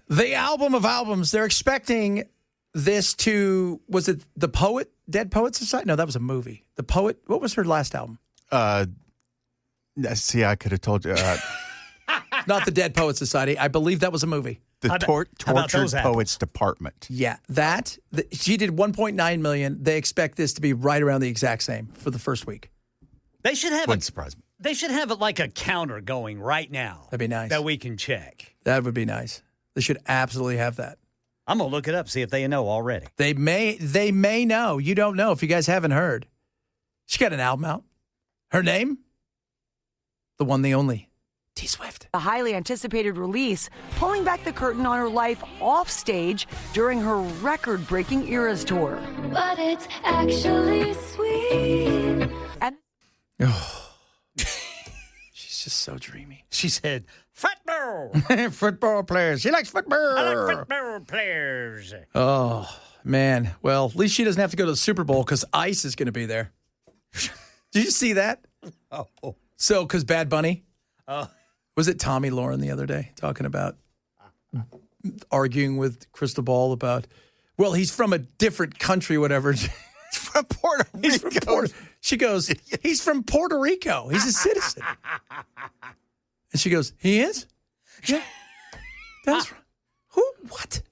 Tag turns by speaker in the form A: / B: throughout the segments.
A: The album of albums. They're expecting this to, was it The Poet, Dead Poet Society? No, that was a movie. The Poet, what was her last album?
B: See, I could have told you.
A: Not the Dead Poet Society. I believe that was a movie.
B: The Tortured Poets Department.
A: Yeah, she did 1.9 million. They expect this to be right around the exact same for the first week.
C: They should have
B: Wouldn't surprise me.
C: They should have it like a counter going right now.
A: That'd be nice.
C: That we can check.
A: That would be nice. They should absolutely have that.
C: I'm going to look it up, see if they know already.
A: They may know. You don't know if you guys haven't heard. She got an album out. Her name? The one, the only. T-Swift.
D: The highly anticipated release, pulling back the curtain on her life off stage during her record-breaking Eras tour.
E: But it's actually sweet.
D: And
A: She's just so dreamy.
C: She said, football.
A: Football players. She likes football.
C: I like football players.
A: Oh, man. Well, at least she doesn't have to go to the Super Bowl because Ice is going to be there. Did you see that?
C: Oh.
A: So, because Bad Bunny?
C: Oh.
A: Was it Tommy Lauren the other day talking about arguing with Crystal Ball about, well, he's from a different country, whatever.
B: He's from Puerto Rico.
A: She goes, he's from Puerto Rico. He's a citizen. And she goes, he is? Yeah. That's right. Who? What?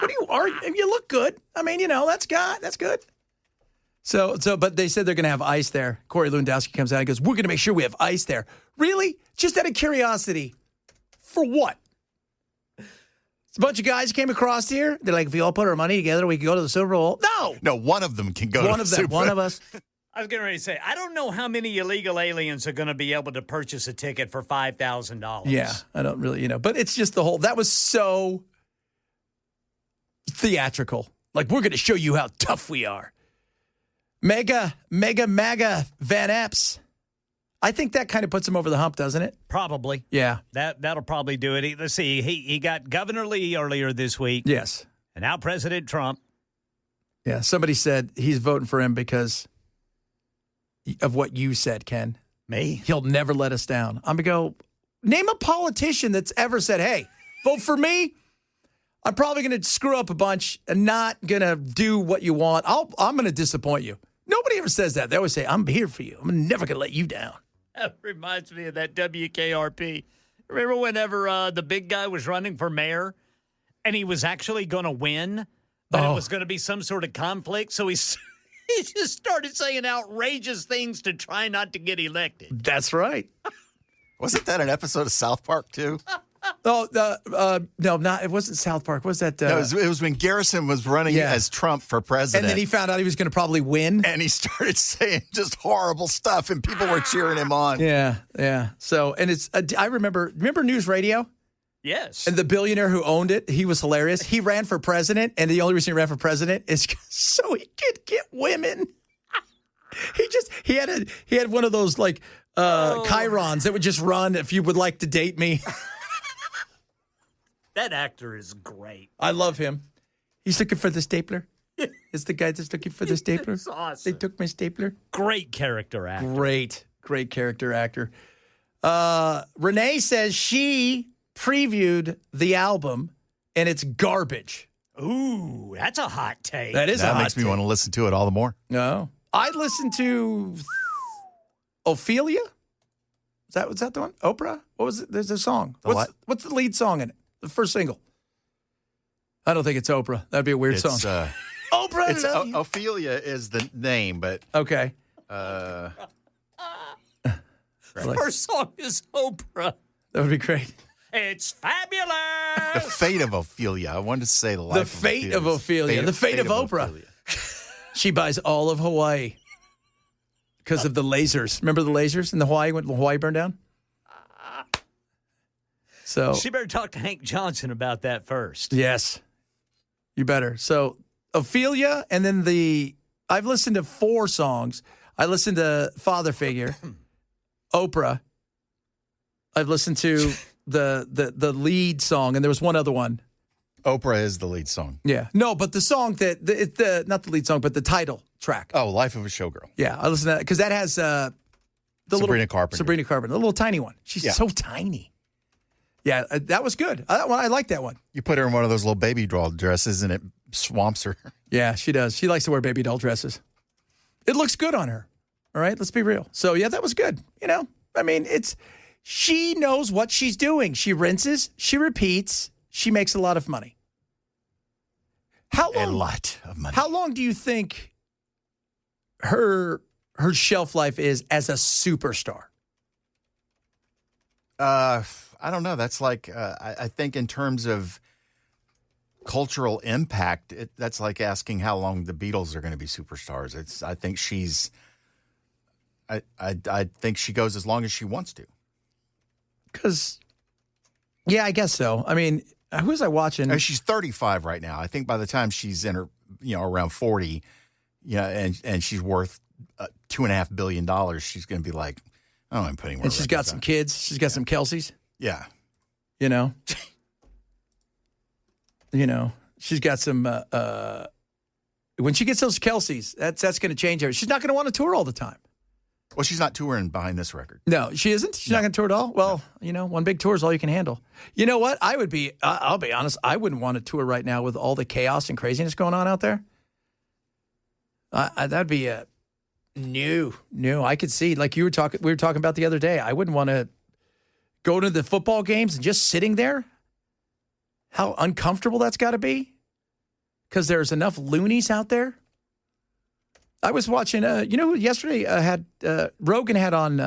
A: What are you arguing? You look good. I mean, that's good. So, but they said they're going to have Ice there. Corey Lewandowski comes out and goes, we're going to make sure we have Ice there. Really? Just out of curiosity. For what? It's a bunch of guys came across here. They're like, if we all put our money together, we can go to the Super Bowl.
B: No, one of them can go to the Super Bowl.
A: One of us.
C: I was getting ready to say, I don't know how many illegal aliens are going to be able to purchase a ticket for $5,000.
A: Yeah, I don't really, but it's just that was so theatrical. Like, we're going to show you how tough we are. Mega Van Epps. I think that kind of puts him over the hump, doesn't it?
C: Probably.
A: Yeah.
C: That'll probably do it. Let's see. He got Governor Lee earlier this week.
A: Yes.
C: And now President Trump.
A: Yeah. Somebody said he's voting for him because of what you said, Ken.
C: Me?
A: He'll never let us down. I'm going to go, name a politician that's ever said, hey, vote for me. I'm probably going to screw up a bunch and not going to do what you want. I'm going to disappoint you. Nobody ever says that. They always say, I'm here for you. I'm never going to let you down.
C: That reminds me of that WKRP. Remember whenever the big guy was running for mayor and he was actually going to win, but it was going to be some sort of conflict? So he just started saying outrageous things to try not to get elected.
A: That's right.
B: Wasn't that an episode of South Park, too?
A: No, it wasn't South Park. What was that?
B: No, it was when Garrison was running as Trump for president.
A: And then he found out he was going to probably win.
B: And he started saying just horrible stuff, and people were cheering him on.
A: Yeah. So, and it's, I remember News Radio?
C: Yes.
A: And the billionaire who owned it, he was hilarious. He ran for president, and the only reason he ran for president is so he could get women. He had one of those like chyrons that would just run if you would like to date me.
C: That actor is great.
A: I love him. He's looking for the stapler. It's the guy that's looking for the stapler.
C: It's awesome.
A: They took my stapler.
C: Great character actor.
A: Great character actor. Renee says she previewed the album, and it's garbage.
C: Ooh, that's a hot take.
A: That is a hot take.
B: That makes me want to listen to it all the more.
A: No. I listened to Ophelia. Was that the one? Oprah? What was it? There's a song. What's the lead song in it? The first single. I don't think it's Oprah. That'd be a weird song. Oprah, I love you.
B: Ophelia is the name, but
A: okay.
C: First song is Oprah.
A: That would be great.
C: It's fabulous.
B: The Fate of Ophelia. I wanted to say the life.
A: The Fate of Ophelia. The Fate of Oprah. She buys all of Hawaii because of the lasers. Remember the lasers in the Hawaii when Hawaii burned down? So
C: she better talk to Hank Johnson about that first.
A: Yes, you better. So Ophelia, and then I've listened to 4 songs. I listened to Father Figure, Oprah. I've listened to the lead song, and there was one other one.
B: Oprah is the lead song.
A: Yeah, no, but the song not the lead song, but the title track.
B: Oh, Life of a Showgirl.
A: Yeah, I listened to that because that has
B: Sabrina Carpenter,
A: the little tiny one. She's so tiny. Yeah, that was good. I like that one.
B: You put her in one of those little baby doll dresses and it swamps her.
A: Yeah, she does. She likes to wear baby doll dresses. It looks good on her. All right, let's be real. So, yeah, that was good. I mean, she knows what she's doing. She rinses, she repeats, she makes a lot of money.
B: A lot of money.
A: How long do you think her shelf life is as a superstar?
B: I don't know. That's like, I think in terms of cultural impact, that's like asking how long the Beatles are going to be superstars. I think I think she goes as long as she wants to.
A: Because, yeah, I guess so. I mean, who was I watching?
B: And she's 35 right now. I think by the time she's in her, around 40, and she's worth $2.5 billion, she's going to be like, I don't even put any more.
A: And she's got some kids. She's got some Kelseys.
B: Yeah.
A: She's got some. When she gets those Kelseys, that's going to change her. She's not going to want to tour all the time.
B: Well, she's not touring behind this record.
A: No, she isn't. She's not going to tour at all. Well, one big tour is all you can handle. You know what? I'll be honest. I wouldn't want to tour right now with all the chaos and craziness going on out there. That'd be a new. I could see, like we were talking about the other day. I wouldn't want to go to the football games and just sitting there. How uncomfortable that's got to be. Because there's enough loonies out there. I was watching, yesterday Rogan had on,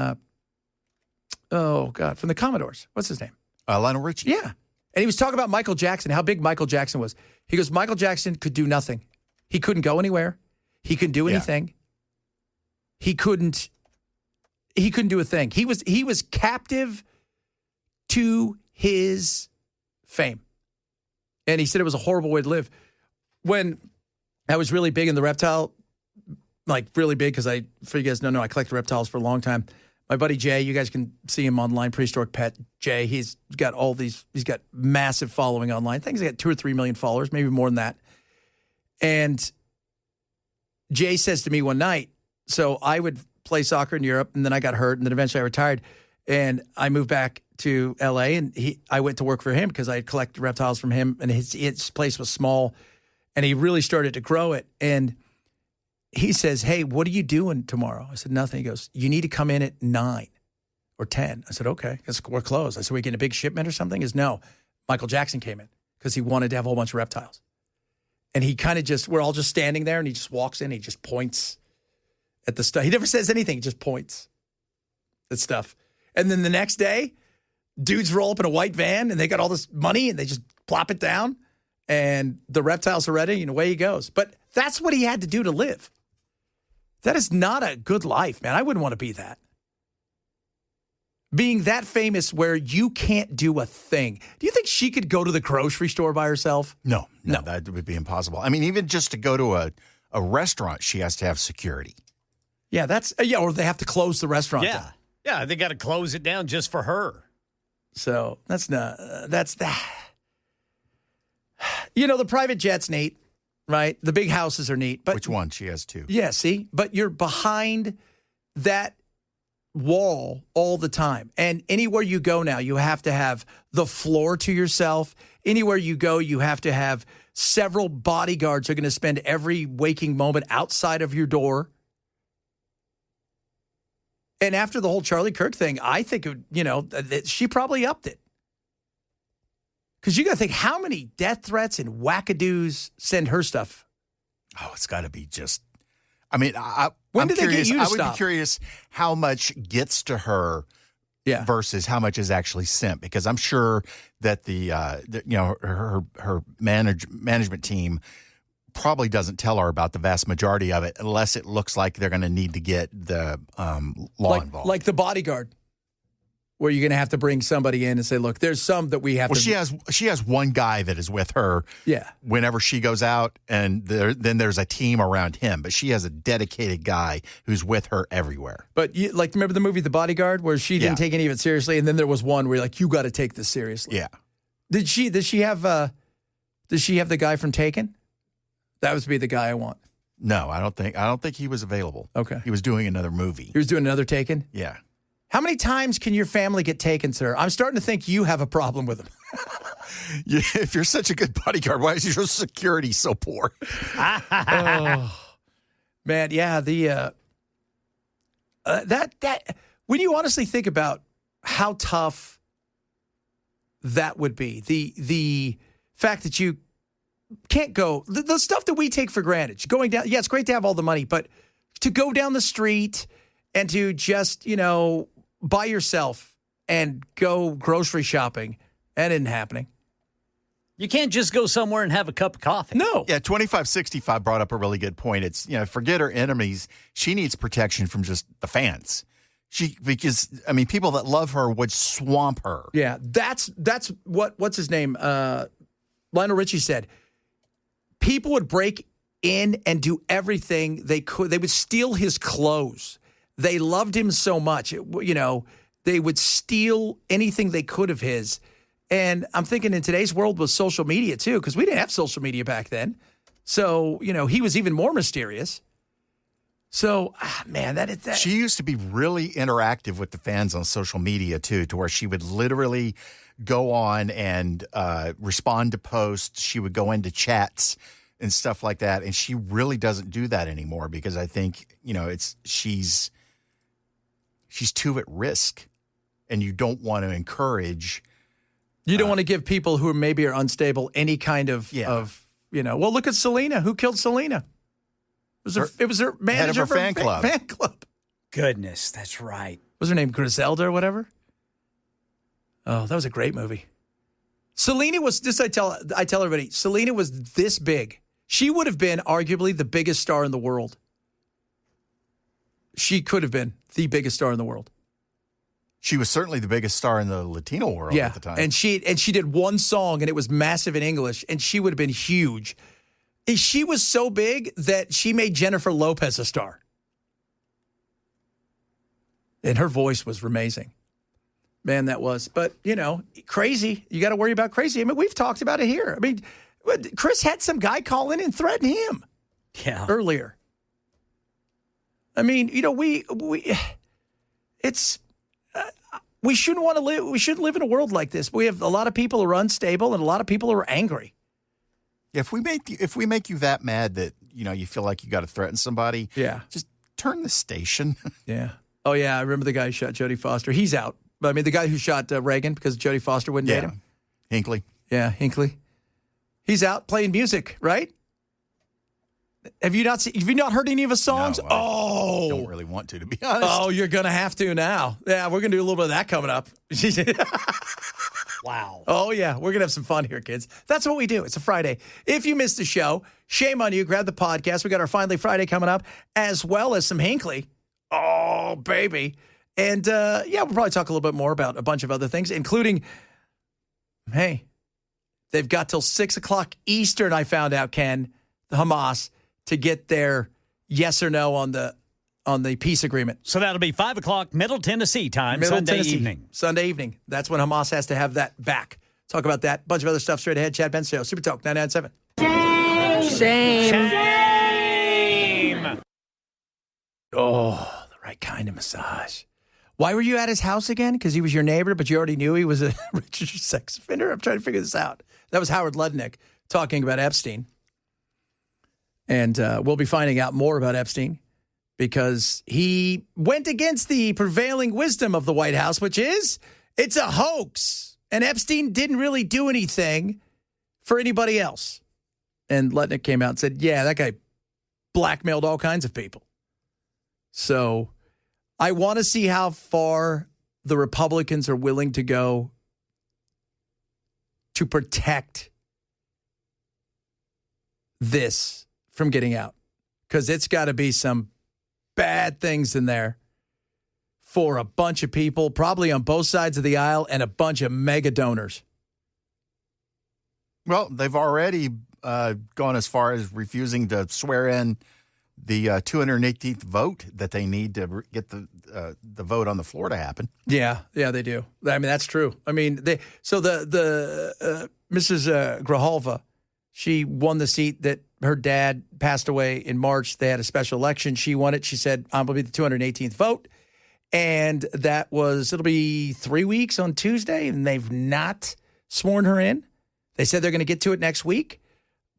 A: from the Commodores. What's his name?
B: Lionel Richie.
A: Yeah. And he was talking about Michael Jackson, how big Michael Jackson was. He goes, Michael Jackson could do nothing. He couldn't go anywhere. He couldn't do anything. Yeah. He couldn't do a thing. He was captive to his fame. And he said it was a horrible way to live. When I was really big in the reptile, like really big, because for you guys don't know, I collected reptiles for a long time. My buddy Jay, you guys can see him online, Prehistoric Pet Jay. He's got he's got massive following online. I think he's got 2 or 3 million followers, maybe more than that. And Jay says to me one night, so I would play soccer in Europe, and then I got hurt, and then eventually I retired, and I moved back to L.A., and I went to work for him because I had collected reptiles from him, and his place was small, and he really started to grow it. And he says, hey, what are you doing tomorrow? I said, nothing. He goes, you need to come in at 9 or 10. I said, okay, we're closed. I said, we getting a big shipment or something? He goes, no. Michael Jackson came in because he wanted to have a whole bunch of reptiles. And he kind of we're all just standing there, and he just walks in, he just points at the stuff. He never says anything, he just points at stuff. And then the next day, dudes roll up in a white van, and they got all this money, and they just plop it down, and the reptiles are ready, and away he goes. But that's what he had to do to live. That is not a good life, man. I wouldn't want to be that. Being that famous where you can't do a thing. Do you think she could go to the grocery store by herself?
B: No, that would be impossible. I mean, even just to go to a restaurant, she has to have security.
A: Yeah, or they have to close the restaurant down.
C: Yeah, they got to close it down just for her.
A: So that's that. The private jet's neat, right? The big houses are neat. But
B: which one? She has 2.
A: Yeah, see? But you're behind that wall all the time. And anywhere you go now, you have to have the floor to yourself. Anywhere you go, you have to have several bodyguards who are going to spend every waking moment outside of your door. And after the whole Charlie Kirk thing, I think, she probably upped it. Because you got to think, how many death threats and wackadoos send her stuff?
B: Oh, it's got to be just, I mean,
A: when did they get you to stop?
B: I would be curious how much gets to her versus how much is actually sent. Because I'm sure that her management team probably doesn't tell her about the vast majority of it unless it looks like they're going to need to get the law involved.
A: Like the bodyguard, where you're going to have to bring somebody in and say, look, there's some that we have to...
B: She has one guy that is with her whenever she goes out, and then there's a team around him. But she has a dedicated guy who's with her everywhere.
A: But remember the movie The Bodyguard, where she didn't take any of it seriously, and then there was one where you're like, you got to take this seriously.
B: Yeah.
A: Does she have the guy from Taken? That would be the guy I want.
B: No, I don't think he was available.
A: Okay.
B: He was doing another movie.
A: He was doing another Taken?
B: Yeah.
A: How many times can your family get taken, sir? I'm starting to think you have a problem with them.
B: Yeah, if you're such a good bodyguard, why is your security so poor?
A: Oh, man, yeah. That when you honestly think about how tough that would be, the fact that you can't go, the stuff that we take for granted, going down. Yeah, it's great to have all the money, but to go down the street and to just by yourself and go grocery shopping, that isn't happening.
C: You can't just go somewhere and have a cup of coffee.
A: No.
B: Yeah, 2565 brought up a really good point. It's, forget her enemies. She needs protection from just the fans. Because people that love her would swamp her.
A: Yeah, that's what's his name? Lionel Richie said. People would break in and do everything they could. They would steal his clothes. They loved him so much. They would steal anything they could of his. And I'm thinking in today's world with social media, too, because we didn't have social media back then. So, he was even more mysterious. So, man, that.
B: She used to be really interactive with the fans on social media, too, to where she would literally go on and respond to posts. She would go into chats and stuff like that. And she really doesn't do that anymore because I think, she's too at risk. And you don't want to encourage.
A: You don't want to give people who maybe are unstable any kind of, well, look at Selena. Who killed Selena? It was her manager
B: head of her
A: for
B: fan club.
A: Fan club.
C: Goodness, that's right.
A: Was her name Griselda or whatever? Oh, that was a great movie. Selena was this. I tell everybody, Selena was this big. She would have been arguably the biggest star in the world. She could have been the biggest star in the world.
B: She was certainly the biggest star in the Latino world at the time.
A: And she did one song, and it was massive in English, and she would have been huge. She was so big that she made Jennifer Lopez a star. And her voice was amazing. Man, that was. But, crazy. You got to worry about crazy. We've talked about it here. Chris had some guy call in and threaten him earlier. We shouldn't want to live. We shouldn't live in a world like this. We have a lot of people who are unstable and a lot of people who are angry.
B: If we make you that mad that you feel like you got to threaten somebody, just turn the station.
A: Yeah. Oh yeah, I remember the guy who shot Jodie Foster. He's out. But the guy who shot Reagan because Jodie Foster wouldn't date him.
B: Hinckley.
A: Yeah, Hinckley. He's out playing music, right? Have you not heard any of his songs?
B: No, I don't really want to be honest.
A: Oh, you're gonna have to now. Yeah, we're gonna do a little bit of that coming up.
C: Wow.
A: Oh yeah, we're gonna have some fun here, kids. That's what we do. It's a Friday. If you missed the show, shame on you. Grab the podcast. We got our Finally Friday coming up, as well as some Hinckley. Oh baby, and we'll probably talk a little bit more about a bunch of other things, including, hey, they've got till 6:00 Eastern. I found out, Ken, the Hamas, to get their yes or no on the peace agreement.
C: So that'll be 5:00 Middle Tennessee time, Sunday evening.
A: That's when Hamas has to have that back. Talk about that. Bunch of other stuff straight ahead. Chad Benson Show, Super Talk 99.7.
C: Shame.
A: Oh, the right kind of massage. Why were you at his house again? Because he was your neighbor, but you already knew he was a registered sex offender? I'm trying to figure this out. That was Howard Ludnick talking about Epstein. And we'll be finding out more about Epstein because he went against the prevailing wisdom of the White House, which is it's a hoax. And Epstein didn't really do anything for anybody else. And Ludnick came out and said, yeah, that guy blackmailed all kinds of people. So I want to see how far the Republicans are willing to go to protect this from getting out, because it's got to be some bad things in there for a bunch of people, probably on both sides of the aisle, and a bunch of mega donors.
B: Well, they've already gone as far as refusing to swear in the 218th vote that they need to get the vote on the floor to happen.
A: Yeah, they do. That's true. The Mrs. Grijalva, she won the seat that her dad passed away in March. They had a special election. She won it. She said, I'm going to be the 218th vote. And it'll be 3 weeks on Tuesday, and they've not sworn her in. They said they're going to get to it next week,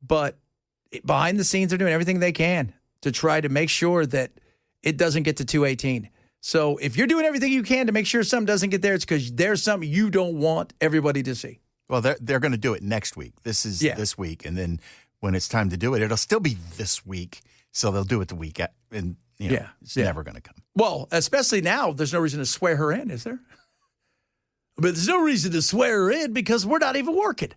A: but behind the scenes, they're doing everything they can to try to make sure that it doesn't get to 218. So if you're doing everything you can to make sure something doesn't get there, it's because there's something you don't want everybody to see.
B: Well, they're going to do it next week. This is this week, and then when it's time to do it, it'll still be this week. So they'll do it the week, and it's never going to come.
A: Well, especially now, there's no reason to swear her in, is there? But there's no reason to swear her in because we're not even working.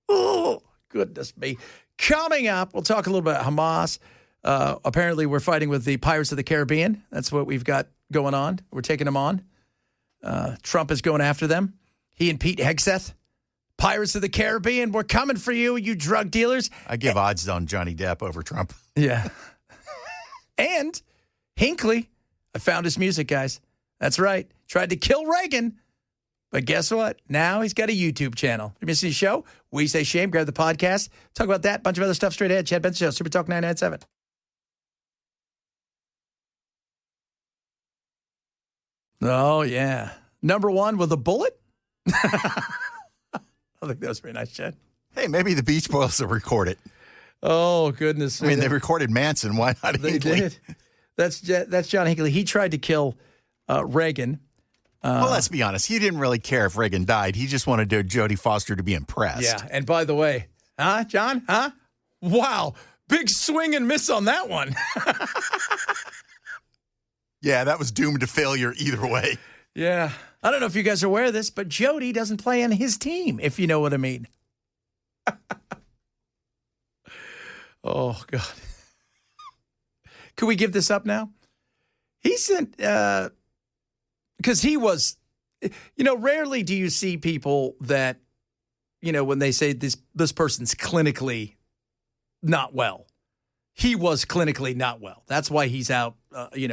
A: Oh, goodness me. Coming up, we'll talk a little bit about Hamas. Apparently, we're fighting with the Pirates of the Caribbean. That's what we've got going on. We're taking them on. Trump is going after them. He and Pete Hegseth. Pirates of the Caribbean, we're coming for you, you drug dealers.
B: I give odds on Johnny Depp over Trump.
A: Yeah. And Hinckley, I found his music, guys. That's right. Tried to kill Reagan. But guess what? Now he's got a YouTube channel. You missing the show? We Say Shame. Grab the podcast. Talk about that. Bunch of other stuff straight ahead. Chad Benson Show. Super Talk 997. Oh, yeah. Number one with a bullet? I think that was very nice, Chad.
B: Hey, maybe the Beach Boys will record it.
A: Oh, goodness.
B: I mean, they recorded Manson. Why not
A: They
B: Hinckley?
A: did. That's John Hinckley. He tried to kill Reagan.
B: Well, let's be honest. He didn't really care if Reagan died. He just wanted Jodie Foster to be impressed.
A: Yeah, and by the way, John? Wow, big swing and miss on that one.
B: Yeah, that was doomed to failure either way.
A: Yeah. I don't know if you guys are aware of this, but Jody doesn't play on his team, if you know what I mean. Oh, God. Could we give this up now? He sent, because he was, rarely do you see people that, when they say this person's clinically not well. He was clinically not well. That's why he's out,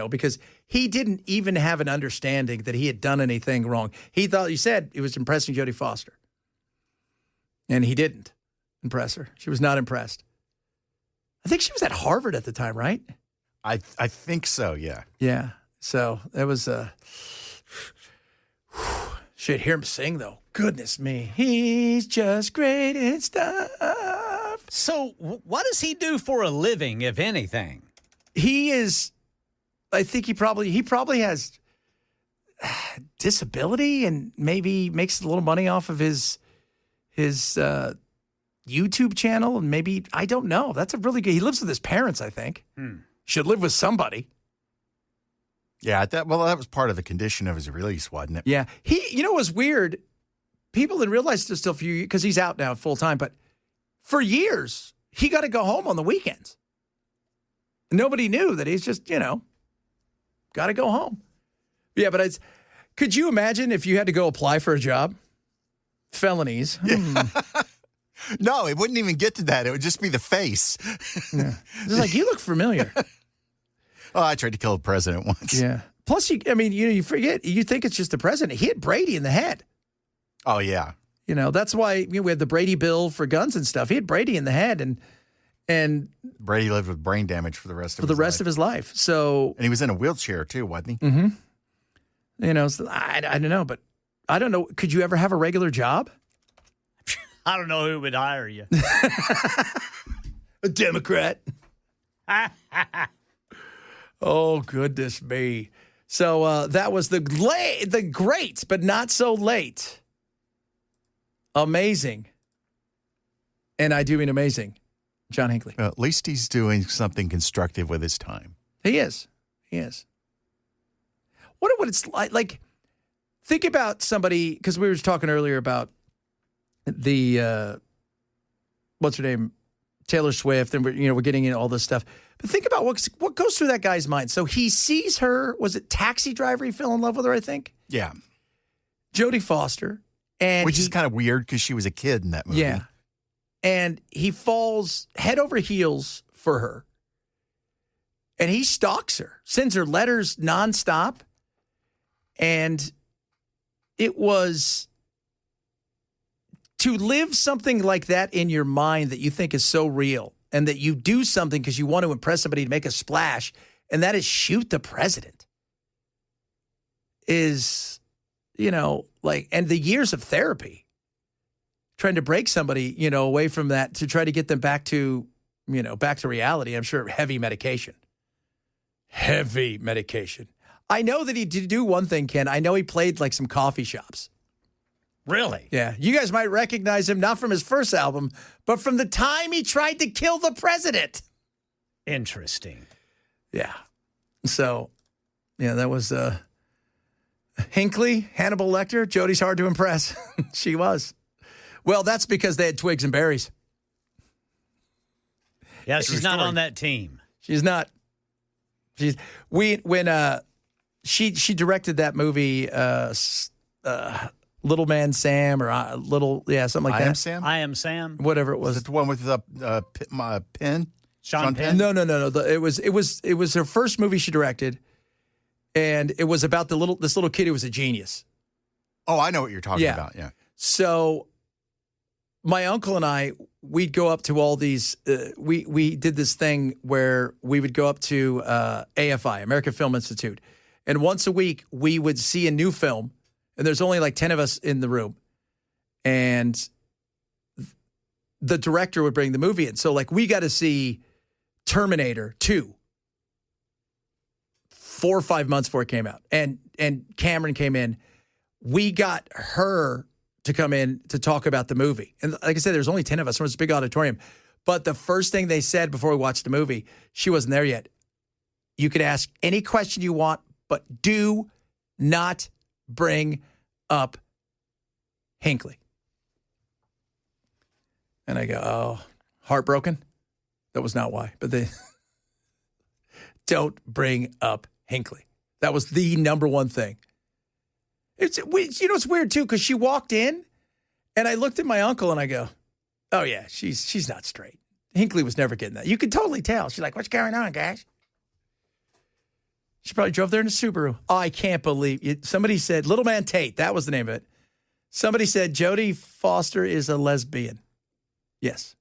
A: because he didn't even have an understanding that he had done anything wrong. He said he was impressing Jodie Foster. And he didn't impress her. She was not impressed. I think she was at Harvard at the time, right?
B: I think so, yeah.
A: Yeah. So that was shit, hear him sing, though. Goodness me. He's just great at stuff.
C: So what does he do for a living, if anything?
A: He is, I think he probably has disability and maybe makes a little money off of his YouTube channel. And maybe, I don't know. That's a really good, he lives with his parents, I think. Should live with somebody.
B: Yeah, that was part of the condition of his release, wasn't it?
A: Yeah. It was weird. People didn't realize there's still a few, because he's out now full time, but for years, he got to go home on the weekends. Nobody knew that he's just, got to go home. Yeah, but could you imagine if you had to go apply for a job? Felonies.
B: Yeah. No, it wouldn't even get to that. It would just be the face.
A: Yeah. It's like, you look familiar.
B: Oh, I tried to kill a president once.
A: Yeah. Plus, you forget, you think it's just the president. He hit Brady in the head.
B: Oh, yeah.
A: That's why we had the Brady bill for guns and stuff. He had Brady in the head, and
B: Brady lived with brain damage for the rest of
A: his life. So,
B: and he was in a wheelchair too, wasn't he?
A: Mm-hmm. So I don't know, but I don't know. Could you ever have a regular job?
C: I don't know who would hire you.
A: A Democrat. Oh, goodness me. So that was the great, but not so late. Amazing. And I do mean amazing. John Hinckley.
B: Well, at least he's doing something constructive with his time.
A: He is. Wonder what it's like. Like, think about somebody, because we were talking earlier about the, what's her name? Taylor Swift, and we're getting into all this stuff. But think about what goes through that guy's mind. So he sees her, was it Taxi Driver? He fell in love with her, I think.
B: Yeah.
A: Jodie Foster.
B: Which is kind of weird because she was a kid in that movie.
A: Yeah. And he falls head over heels for her. And he stalks her, sends her letters nonstop. And it was to live something like that in your mind that you think is so real, and that you do something because you want to impress somebody to make a splash, and that is shoot the president. is, and the years of therapy, trying to break somebody, away from that to try to get them back to reality. I'm sure heavy medication. Heavy medication. I know that he did do one thing, Ken. I know he played like some coffee shops.
C: Really?
A: Yeah. You guys might recognize him not from his first album, but from the time he tried to kill the president.
C: Interesting.
A: Yeah. So, that was Hinckley, Hannibal Lecter. Jody's hard to impress. She was. Well, that's because they had twigs and berries.
C: Yeah, she's not on that team.
A: She's not. She directed that movie, Little Man Sam, or something like that.
B: I Am Sam?
C: I Am Sam.
A: Whatever it was.
B: Was it the one with Penn?
C: Sean Penn?
A: No. It was her first movie she directed, and it was about this little kid who was a genius.
B: Oh, I know what you're talking about. Yeah.
A: So my uncle and I, we'd go up to all these. We did this thing where we would go up to AFI, American Film Institute, and once a week we would see a new film, and there's only like 10 of us in the room, and the director would bring the movie in. So like we got to see Terminator 2 4 or 5 months before it came out, and Cameron came in. We got her to come in to talk about the movie. And like I said, there's only 10 of us. So it was a big auditorium. But the first thing they said before we watched the movie, she wasn't there yet. You could ask any question you want, but do not bring up Hinckley. And I go, oh, heartbroken? That was not why. But they don't bring up Hinckley. That was the number one thing. It's weird too, because she walked in, and I looked at my uncle and I go, "Oh yeah, she's not straight." Hinckley was never getting that. You could totally tell. She's like, "What's going on, guys?" She probably drove there in a Subaru. Oh, I can't believe it. Somebody said Little Man Tate. That was the name of it. Somebody said Jodie Foster is a lesbian. Yes,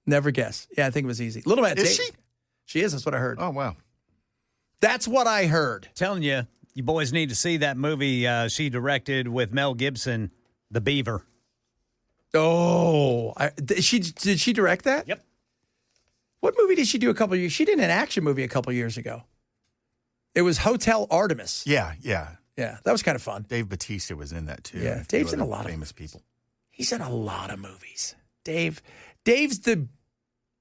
A: never guess. Yeah, I think it was easy. Little Man Tate.
B: Is she?
A: She is. That's what I heard.
B: Oh wow,
A: that's what I heard.
C: Telling you. You boys need to see that movie she directed with Mel Gibson, The Beaver.
A: Oh, did she direct that?
C: Yep.
A: What movie did she do a couple of years? She did an action movie a couple of years ago. It was Hotel Artemis.
B: Yeah.
A: Yeah, that was kind of fun.
B: Dave Bautista was in that too.
A: Yeah, Dave's in a lot of
B: famous people.
A: He's in a lot of movies. Dave's the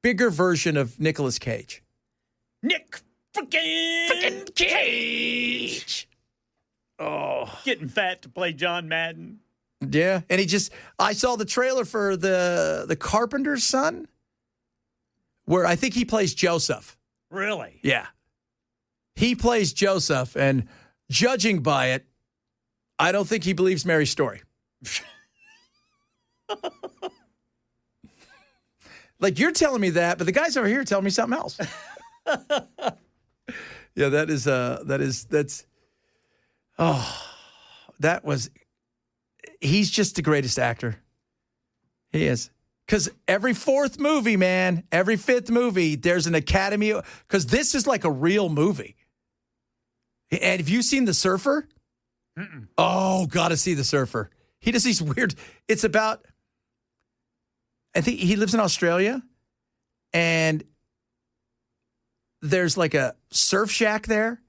A: bigger version of Nicolas Cage.
C: Nick freaking Cage. Oh, getting fat to play John Madden.
A: Yeah, and I saw the trailer for the Carpenter's Son, where I think he plays Joseph.
C: Really?
A: Yeah. He plays Joseph, and judging by it, I don't think he believes Mary's story. Like, you're telling me that, but the guys over here are telling me something else. Yeah, he's just the greatest actor. He is. Because every fourth movie, man, every fifth movie, there's an Academy, because this is like a real movie. And have you seen The Surfer?
C: Mm-mm.
A: Oh, gotta see The Surfer. He does these weird, it's about, I think he lives in Australia, and there's like a surf shack there,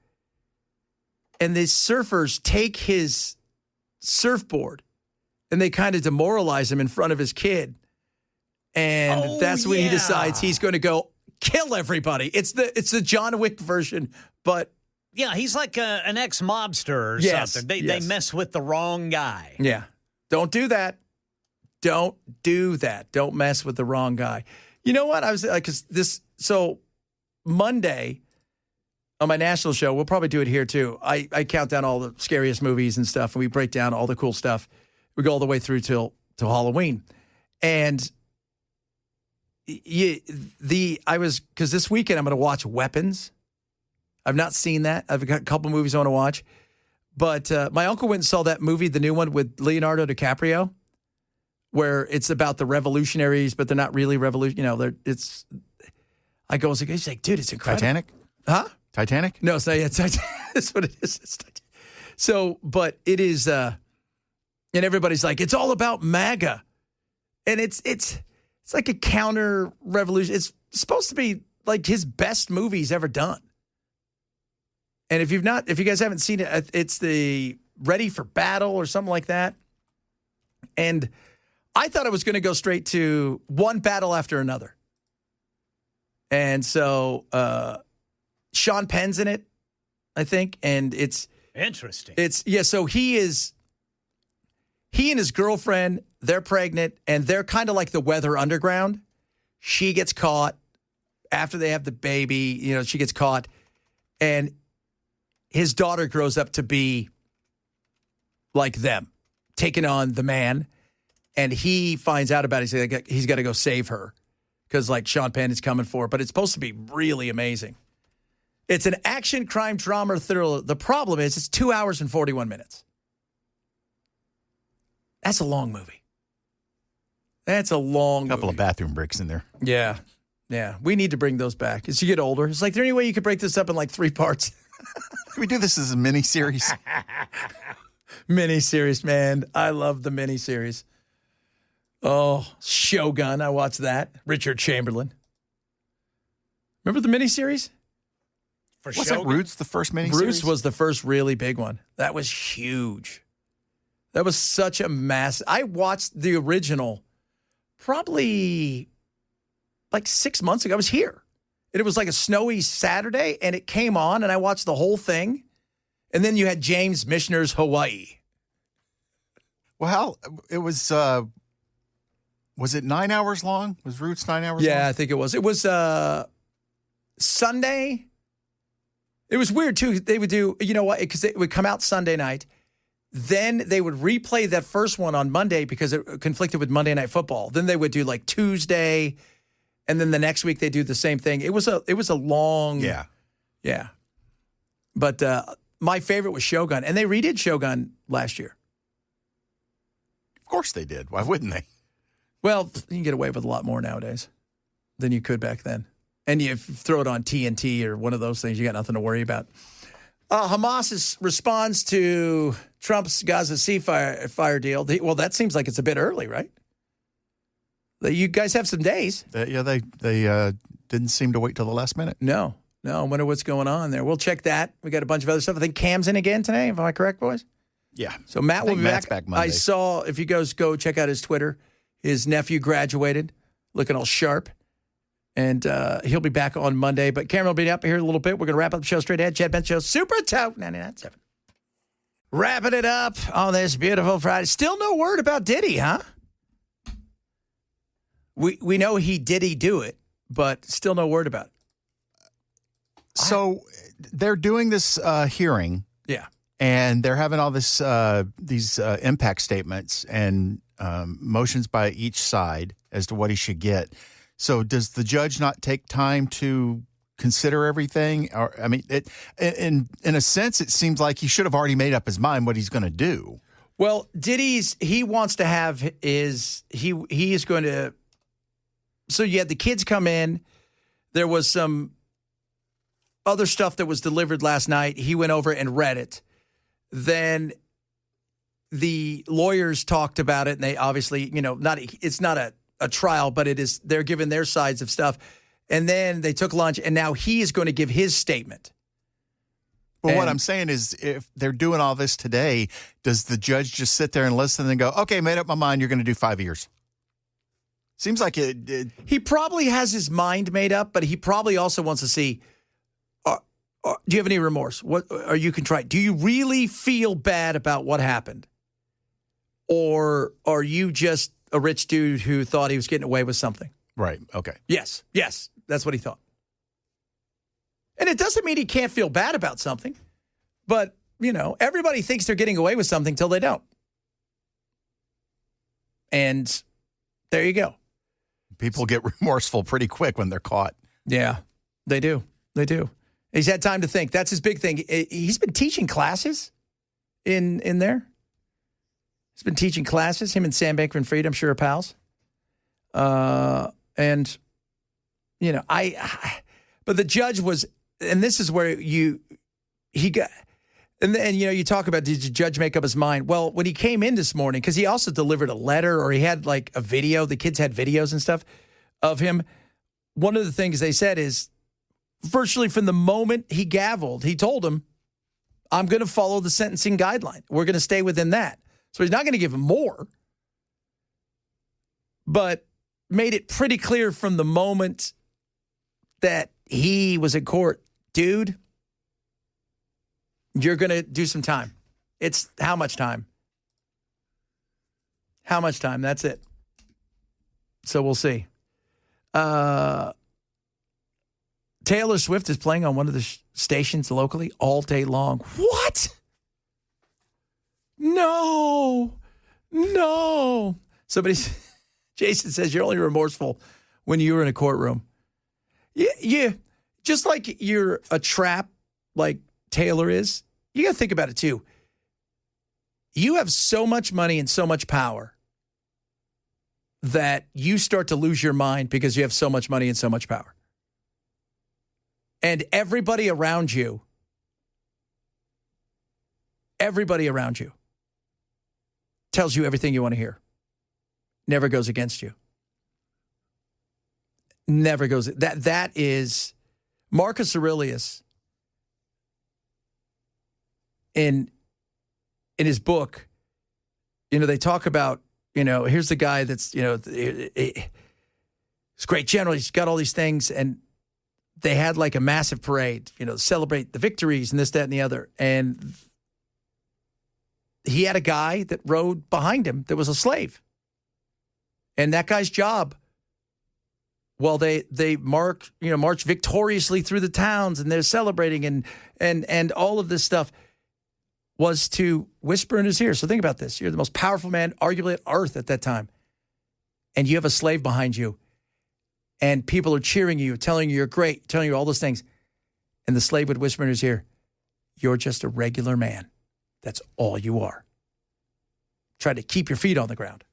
A: and the surfers take his surfboard and they kind of demoralize him in front of his kid. And that's when he decides he's going to go kill everybody. It's the John Wick version, but
C: yeah, he's like an ex-mobster or something. They mess with the wrong guy.
A: Yeah. Don't do that. Don't do that. Don't mess with the wrong guy. You know what? I was like, so Monday on my national show, we'll probably do it here too. I count down all the scariest movies and stuff, and we break down all the cool stuff. We go all the way through till Halloween. And because this weekend I'm going to watch Weapons. I've not seen that. I've got a couple movies I want to watch. But my uncle went and saw that movie, the new one with Leonardo DiCaprio, where it's about the revolutionaries, but they're not really revolution. I go, he's like, dude, it's incredible.
B: Titanic?
A: Huh?
B: Titanic?
A: No, it's not yet. That's what it is. It's Titanic. So, but it is, and everybody's like, it's all about MAGA. And it's like a counter revolution. It's supposed to be like his best movie he's ever done. And if you guys haven't seen it, it's the Ready for Battle or something like that. And I thought it was going to go straight to one battle after another. And so Sean Penn's in it, I think. And it's
C: interesting.
A: So he and his girlfriend, they're pregnant, and they're kind of like the Weather Underground. She gets caught after they have the baby. She gets caught. And his daughter grows up to be like them, taking on the man. And he finds out about it. He's got to go save her because, like, Sean Penn is coming for her. But it's supposed to be really amazing. It's an action crime drama thriller. The problem is it's 2 hours and 41 minutes. That's a long movie. That's a long
B: couple of bathroom breaks in there.
A: Yeah. Yeah. We need to bring those back. As you get older, it's like, is there any way you could break this up in like 3 parts?
B: Can we do this as a mini-series?
A: Mini-series, man. I love the mini-series. Oh, Shogun. I watched that. Richard Chamberlain. Remember the mini-series?
B: Wasn't Roots the first mini-series?
A: Roots was the first really big one. That was huge. That was such a mass. I watched the original probably like 6 months ago. I was here. And it was like a snowy Saturday, and it came on, and I watched the whole thing. And then you had James Michener's Hawaii.
B: Well, it was it 9 hours long? Was Roots 9 hours long?
A: Yeah, I think it was. It was Sunday. It was weird, too. They would do, you know what, because it would come out Sunday night. Then they would replay that first one on Monday because it conflicted with Monday Night Football. Then they would do like Tuesday, and then the next week they do the same thing. It was a long, yeah. But my favorite was Shogun, and they redid Shogun last year.
B: Of course they did. Why wouldn't they?
A: Well, you can get away with a lot more nowadays than you could back then. And you throw it on TNT or one of those things, you got nothing to worry about. Hamas responds to Trump's Gaza ceasefire deal. Well, that seems like it's a bit early, right? You guys have some days.
B: They didn't seem to wait till the last minute.
A: No. I wonder what's going on there. We'll check that. We got a bunch of other stuff. I think Cam's in again today. Am I correct, boys?
B: Yeah.
A: So Matt will be
B: Matt's
A: back
B: Monday.
A: I saw, if you guys go check out his Twitter, his nephew graduated, looking all sharp. And he'll be back on Monday. But Cameron will be up here in a little bit. We're going to wrap up the show straight ahead. Chad Benson Show, Super Tote 99.7. Wrapping it up on this beautiful Friday. Still no word about Diddy, huh? We know he do it, but still no word about it.
B: So they're doing this hearing.
A: Yeah.
B: And they're having all these impact statements and motions by each side as to what he should get. So does the judge not take time to consider everything? Or I mean, in a sense, it seems like he should have already made up his mind what he's going to do.
A: Well, he wants to have he is going to. So you had the kids come in. There was some other stuff that was delivered last night. He went over and read it. Then the lawyers talked about it, and they obviously, it's not a trial, but they're giving their sides of stuff. And then they took lunch, and now he is going to give his statement.
B: Well, what I'm saying is, if they're doing all this today, does the judge just sit there and listen and go, okay, made up my mind, you're going to do 5 years? Seems like it.
A: He probably has his mind made up, but he probably also wants to see, do you have any remorse? What are you contrite? Do you really feel bad about what happened? Or are you just a rich dude who thought he was getting away with something?
B: Right. Okay.
A: Yes. That's what he thought. And it doesn't mean he can't feel bad about something. But, everybody thinks they're getting away with something till they don't. And there you go.
B: People get remorseful pretty quick when they're caught.
A: Yeah, they do. He's had time to think. That's his big thing. He's been teaching classes in there. He's been teaching classes. Him and Sam Bankman-Fried, I'm sure, are pals. But the judge was, and this is where And then, you talk about, did the judge make up his mind? Well, when he came in this morning, because he also delivered a letter or he had like a video, the kids had videos and stuff of him. One of the things they said is virtually from the moment he gavelled, he told him, I'm going to follow the sentencing guideline. We're going to stay within that. So he's not going to give him more, but made it pretty clear from the moment that he was in court, dude, you're going to do some time. It's how much time? How much time? That's it. So we'll see. Taylor Swift is playing on one of the stations locally all day long. What? No. Jason says you're only remorseful when you were in a courtroom. Yeah. Just like you're a trap like Taylor is, you got to think about it too. You have so much money and so much power that you start to lose your mind because you have so much money and so much power. And everybody around you tells you everything you want to hear. Never goes against you. Never goes. That is Marcus Aurelius in his book. They talk about, here's the guy that's, he's a great general. He's got all these things. And they had like a massive parade, celebrate the victories and this, that, and the other. And he had a guy that rode behind him that was a slave. And that guy's job, well, they march victoriously through the towns and they're celebrating and all of this stuff was to whisper in his ear. So think about this. You're the most powerful man arguably on earth at that time. And you have a slave behind you. And people are cheering you, telling you you're great, telling you all those things. And the slave would whisper in his ear, you're just a regular man. That's all you are. Try to keep your feet on the ground.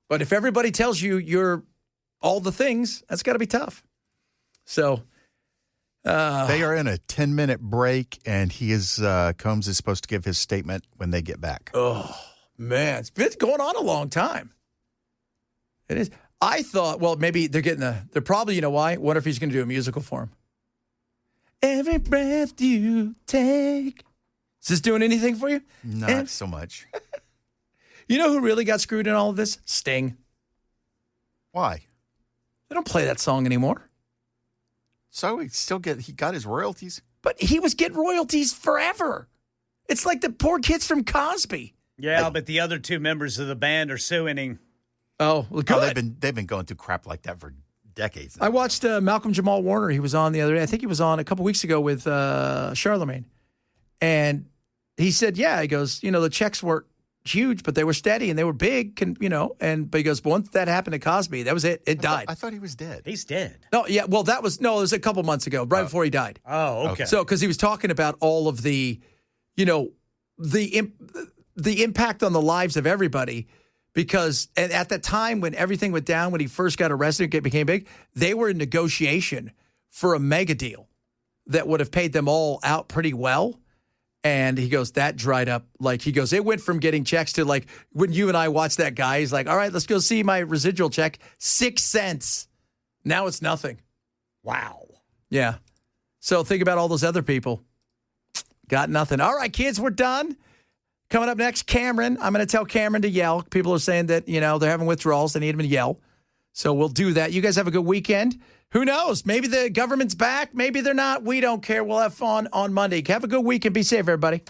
A: But if everybody tells you you're all the things, that's got to be tough. So
B: they are in a 10-minute break, and Combs is supposed to give his statement when they get back.
A: Oh, man. It's been going on a long time. It is. I thought, well, maybe they're probably, why? Wonder if he's going to do a musical for him. Every breath you take. Is this doing anything for you?
B: Not so much.
A: You know who really got screwed in all of this? Sting.
B: Why?
A: They don't play that song anymore.
B: So he got his royalties?
A: But he was getting royalties forever. It's like the poor kids from Cosby.
C: Yeah, but the other two members of the band are suing him.
A: Oh, well, good.
B: They've been going through crap like that for decades now.
A: I watched Malcolm Jamal Warner. He was on the other day. I think he was on a couple weeks ago with Charlemagne. And he said, he goes, the checks weren't huge, but they were steady and they were big, but he goes, but once that happened to Cosby, that was it. It died.
B: I thought he was dead.
C: He's dead.
A: No, yeah, well, it was a couple months ago, right before he died.
C: Oh, okay.
A: So, because he was talking about all of the, the impact on the lives of everybody. Because at the time when everything went down, when he first got arrested, it became big, they were in negotiation for a mega deal that would have paid them all out pretty well. And he goes, that dried up. Like, he goes, it went from getting checks to like when you and I watched that guy, he's like, all right, let's go see my residual check. 6 cents. Now it's nothing.
C: Wow.
A: Yeah. So think about all those other people. Got nothing. All right, kids, we're done. Coming up next, Cameron. I'm going to tell Cameron to yell. People are saying that, they're having withdrawals. They need him to yell. So we'll do that. You guys have a good weekend. Who knows? Maybe the government's back. Maybe they're not. We don't care. We'll have fun on Monday. Have a good week and be safe, everybody.